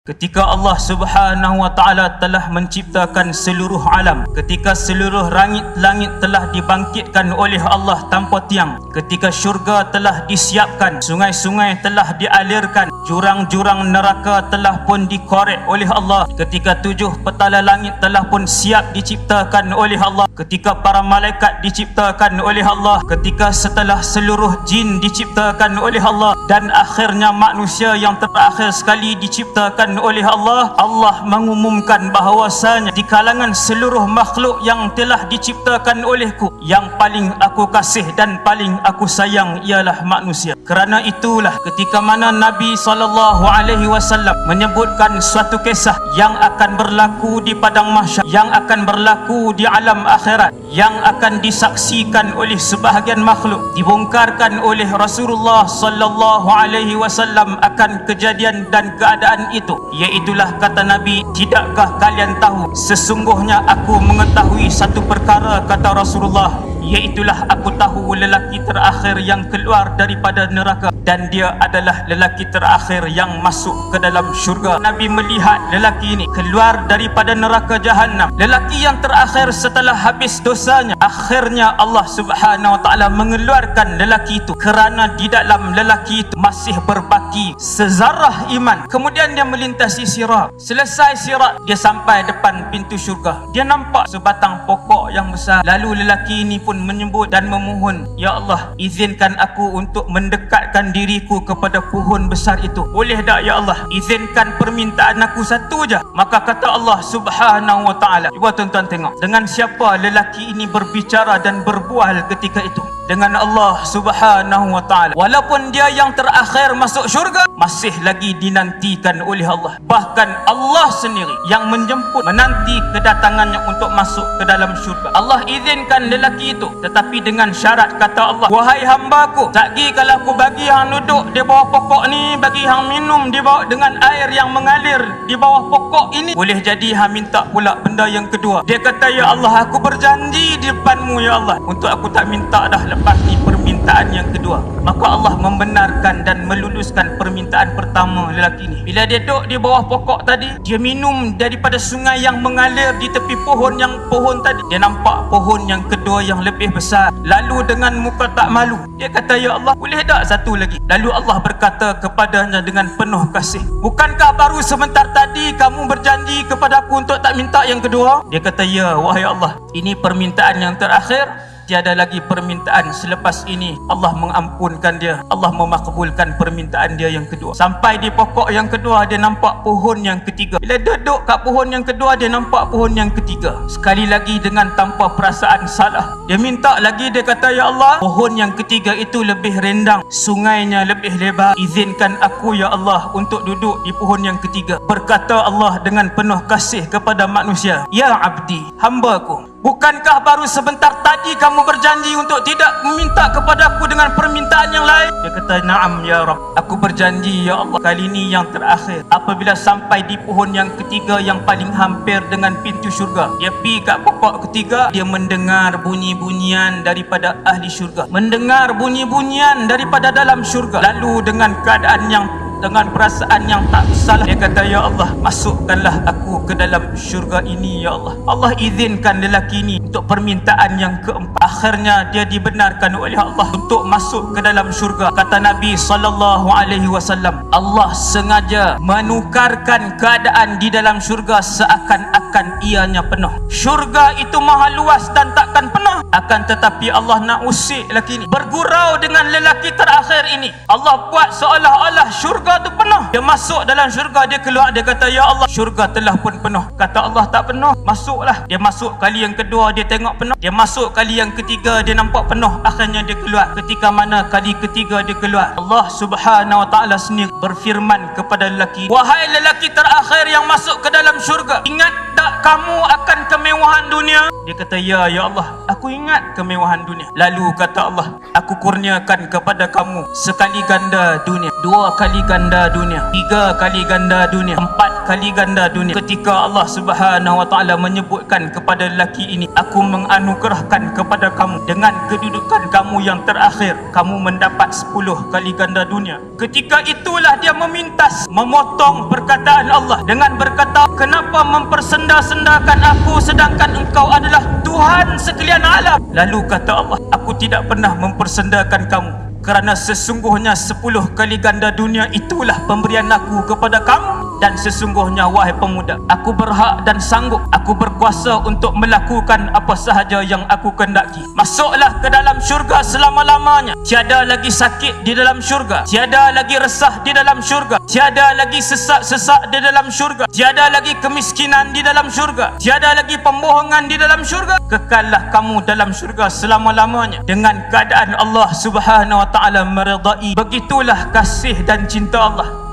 Ketika Allah Subhanahu wa taala telah menciptakan seluruh alam, ketika seluruh langit telah dibangkitkan oleh Allah tanpa tiang, ketika syurga telah disiapkan, sungai-sungai telah dialirkan, jurang-jurang neraka telah pun dikorek oleh Allah, ketika 7 petala langit telah pun siap diciptakan oleh Allah, ketika para malaikat diciptakan oleh Allah, ketika setelah seluruh jin diciptakan oleh Allah, dan akhirnya manusia yang terakhir sekali diciptakan oleh Allah, Allah mengumumkan bahawasanya di kalangan seluruh makhluk yang telah diciptakan olehku, yang paling aku kasih dan paling aku sayang ialah manusia. Kerana itulah ketika mana Nabi SAW menyebutkan suatu kisah yang akan berlaku di padang mahsyar, yang akan berlaku di alam akhirat, yang akan disaksikan oleh sebahagian makhluk, dibongkarkan oleh Rasulullah SAW akan kejadian dan keadaan itu. Iaitulah kata Nabi, tidakkah kalian tahu sesungguhnya aku mengetahui satu perkara, kata Rasulullah, iaitulah aku tahu lelaki terakhir yang keluar daripada neraka, dan dia adalah lelaki terakhir yang masuk ke dalam syurga. Nabi melihat lelaki ini keluar daripada neraka Jahannam, lelaki yang terakhir setelah habis dosanya. Akhirnya Allah Subhanahu wa taala mengeluarkan lelaki itu kerana di dalam lelaki itu masih berbaki sezarah iman. Kemudian dia melintasi sirat. Selesai sirat, dia sampai depan pintu syurga. Dia nampak sebatang pokok yang besar. Lalu lelaki ini pun menyebut dan memohon, ya Allah, izinkan aku untuk mendekatkan diriku kepada pohon besar itu. Boleh tak ya Allah? Izinkan permintaan aku satu je. Maka kata Allah Subhanahu wa taala, cuba tuan-tuan tengok, dengan siapa lelaki ini berbicara dan berbual ketika itu? Dengan Allah Subhanahu wa taala. Walaupun dia yang terakhir masuk syurga, masih lagi dinantikan oleh Allah. Bahkan Allah sendiri yang menjemput, menanti kedatangannya untuk masuk ke dalam syurga. Allah izinkan lelaki itu, tetapi dengan syarat, kata Allah, wahai hambaku, satgi kalau aku bagi hang duduk di bawah pokok ni, bagi hang minum di bawah dengan air yang mengalir di bawah pokok ini, boleh jadi hang minta pula benda yang kedua. Dia kata, ya Allah, aku berjanji di depanmu ya Allah, untuk aku tak minta dah lepas ni permintaan yang kedua. Maka Allah membenarkan dan meluluskan permintaan pertama lelaki ini. Bila dia duduk di bawah pokok tadi, dia minum daripada sungai yang mengalir di tepi pohon tadi. Dia nampak pohon yang kedua yang lebih besar. Lalu dengan muka tak malu, dia kata, ya Allah, boleh tak satu lagi? Lalu Allah berkata kepadanya dengan penuh kasih, bukankah baru sebentar tadi kamu berjanji kepada aku untuk tak minta yang kedua? Dia kata, ya wahai Allah, ini permintaan yang terakhir, tiada lagi permintaan selepas ini. Allah mengampunkan dia, Allah memakbulkan permintaan dia yang kedua. Sampai di pokok yang kedua, dia nampak pohon yang ketiga. Bila duduk kat pohon yang kedua, dia nampak pohon yang ketiga. Sekali lagi dengan tanpa perasaan salah, dia minta lagi. Dia kata, ya Allah, pohon yang ketiga itu lebih rendang, sungainya lebih lebar, izinkan aku ya Allah untuk duduk di pohon yang ketiga. Berkata Allah dengan penuh kasih kepada manusia, ya abdi, hambaku, bukankah baru sebentar tadi kamu berjanji untuk tidak meminta kepada aku dengan permintaan yang lain? Dia kata, na'am ya Rabb, aku berjanji ya Allah, kali ini yang terakhir. Apabila sampai di pohon yang ketiga yang paling hampir dengan pintu syurga, dia pergi kat pokok ketiga, dia mendengar bunyi-bunyian daripada ahli syurga, mendengar bunyi-bunyian daripada dalam syurga. Lalu dengan perasaan yang tak salah, dia kata, ya Allah, masukkanlah aku ke dalam syurga ini ya Allah. Allah izinkan lelaki ini untuk permintaan yang keempat. Akhirnya dia dibenarkan oleh Allah untuk masuk ke dalam syurga. Kata Nabi SAW, Allah sengaja menukarkan keadaan di dalam syurga seakan-akan ianya penuh. Syurga itu maha luas dan takkan penuh, akan tetapi Allah nak usik lelaki ini bergurau dengan lelaki terakhir ini. Allah buat seolah-olah syurga tu penuh. Dia masuk dalam syurga, dia keluar, dia kata, ya Allah, syurga telah pun penuh. Kata Allah, tak penuh, masuklah. Dia masuk kali yang kedua, dia tengok penuh. Dia masuk kali yang ketiga, dia nampak penuh. Akhirnya dia keluar. Ketika mana kali ketiga dia keluar, Allah Subhanahu wa taala sendiri berfirman kepada lelaki, wahai lelaki terakhir yang masuk ke dalam syurga, ingat tak kamu akan kemewahan dunia? Dia kata, ya Allah, Aku ingat kemewahan dunia. Lalu kata Allah, aku kurniakan kepada kamu sekali ganda dunia, 2 kali ganda dunia, 3 kali ganda dunia, 4 kali ganda dunia. Ketika Allah Subhanahu wa taala menyebutkan kepada lelaki ini, aku menganugerahkan kepada kamu dengan kedudukan kamu yang terakhir, kamu mendapat 10 kali ganda dunia. Ketika itulah dia memintas, memotong perkataan Allah dengan berkata, kenapa mempersenda-sendakan aku sedangkan engkau adalah Tuhan sekalian alam? Lalu kata Allah, aku tidak pernah mempersendakan kamu, kerana sesungguhnya 10 kali ganda dunia itulah pemberian aku kepada kamu. Dan sesungguhnya wahai pemuda, aku berhak dan sanggup, aku berkuasa untuk melakukan apa sahaja yang aku kendaki. Masuklah ke dalam syurga selama-lamanya. Tiada lagi sakit di dalam syurga, tiada lagi resah di dalam syurga, tiada lagi sesak-sesak di dalam syurga, tiada lagi kemiskinan di dalam syurga, tiada lagi pembohongan di dalam syurga. Kekallah kamu dalam syurga selama-lamanya dengan keadaan Allah Subhanahu wa taala meridai. Begitulah kasih dan cinta Allah.